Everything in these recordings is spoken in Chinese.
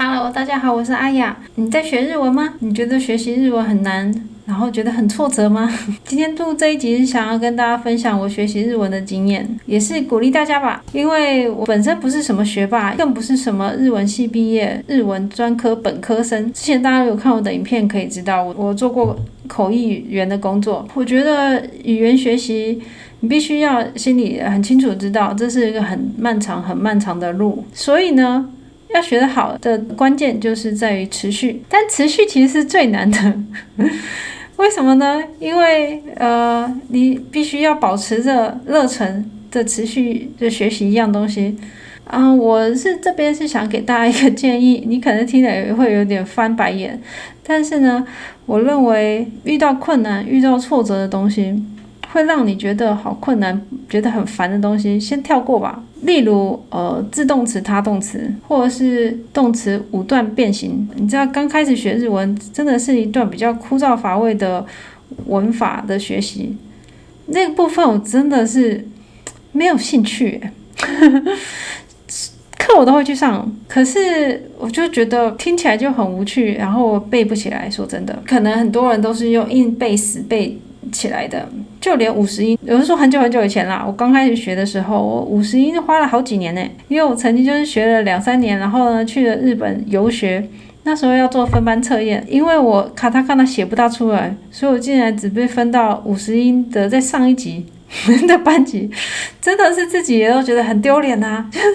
Hello，大家好，我是阿雅。你在学日文吗？你觉得学习日文很难，然后觉得很挫折吗？今天录这一集是想要跟大家分享我学习日文的经验，也是鼓励大家吧。因为我本身不是什么学霸，更不是什么日文系毕业、日文专科本科生。之前大家有看我的影片可以知道，我做过口译员的工作。我觉得语言学习你必须要心里很清楚知道，这是一个很漫长的路。所以呢，要学得好的关键就是在于持续，但持续其实是最难的。为什么呢？因为你必须要保持着热忱的持续的学习一样东西。我这边是想给大家一个建议，你可能听了也会有点翻白眼，但是呢，我认为遇到困难、遇到挫折的东西，会让你觉得好困难、觉得很烦的东西，先跳过吧。例如自动词、他动词，或者是动词五段变形。你知道刚开始学日文，真的是一段比较枯燥乏味的文法的学习，那个部分我真的是没有兴趣课我都会去上，可是我就觉得听起来就很无趣，然后我背不起来。说真的，可能很多人都是用硬背死背起来的，就连50音，有人说很久以前啦，我刚开始学的时候，我50音花了好几年呢，因为我曾经就是学了2-3年，然后呢去了日本游学，那时候要做分班测验，因为我卡塔卡纳写不大出来，所以我竟然只被分到50音的在上一级的班级，真的是自己也都觉得很丢脸啊！就是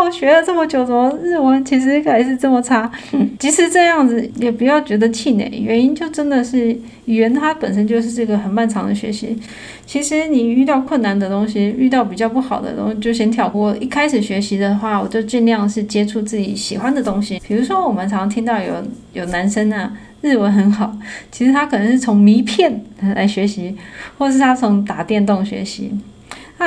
我学了这么久，怎么日文其实还是这么差？即使这样子，也不要觉得气馁，原因就真的是语言它本身就是这个很漫长的学习。其实你遇到困难的东西，遇到比较不好的东西，就先跳过。一开始学习的话，我就尽量是接触自己喜欢的东西，比如说我们常听到有男生日文很好，其实他可能是从迷片来学习，或是他从打电动学习。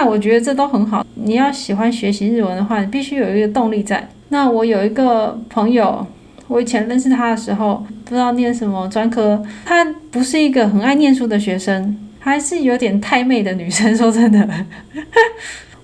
我觉得这都很好。你要喜欢学习日文的话，你必须有一个动力在。那我有一个朋友，我以前认识他的时候，不知道念什么专科，他不是一个很爱念书的学生，还是有点太妹的女生。说真的。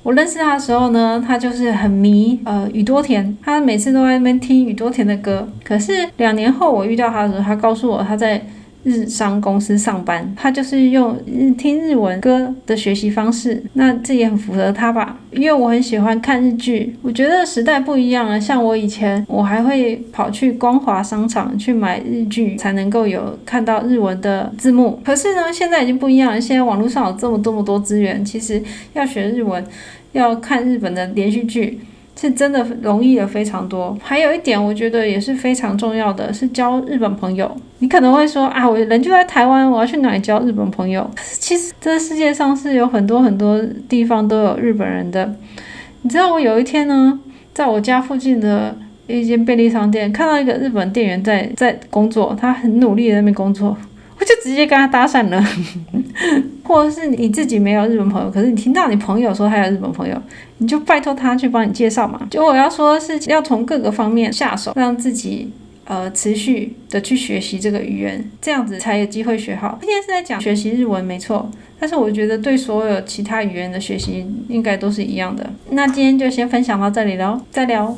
我认识他的时候呢，他就是很迷宇多田，他每次都在那边听宇多田的歌。可是2年后我遇到他的时候，他告诉我他在日商公司上班，他就是用听日文歌的学习方式。那这也很符合他吧，因为我很喜欢看日剧，我觉得时代不一样了。像我以前，我还会跑去光华商场去买日剧，才能够有看到日文的字幕。可是呢，现在已经不一样了，现在网络上有这么多资源，其实要学日文，要看日本的连续剧，是真的容易了非常多。还有一点我觉得也是非常重要的，是交日本朋友。你可能会说我人就在台湾，我要去哪里交日本朋友？其实这世界上是有很多地方都有日本人的。你知道我有一天呢，在我家附近的一间便利商店看到一个日本店员在工作，他很努力的在那边工作，我就直接跟他搭讪了。或者是你自己没有日本朋友，可是你听到你朋友说他有日本朋友，你就拜托他去帮你介绍嘛。就我要说的是，要从各个方面下手，让自己持续的去学习这个语言，这样子才有机会学好。今天是在讲学习日文没错，但是我觉得对所有其他语言的学习应该都是一样的。那今天就先分享到这里了，再聊。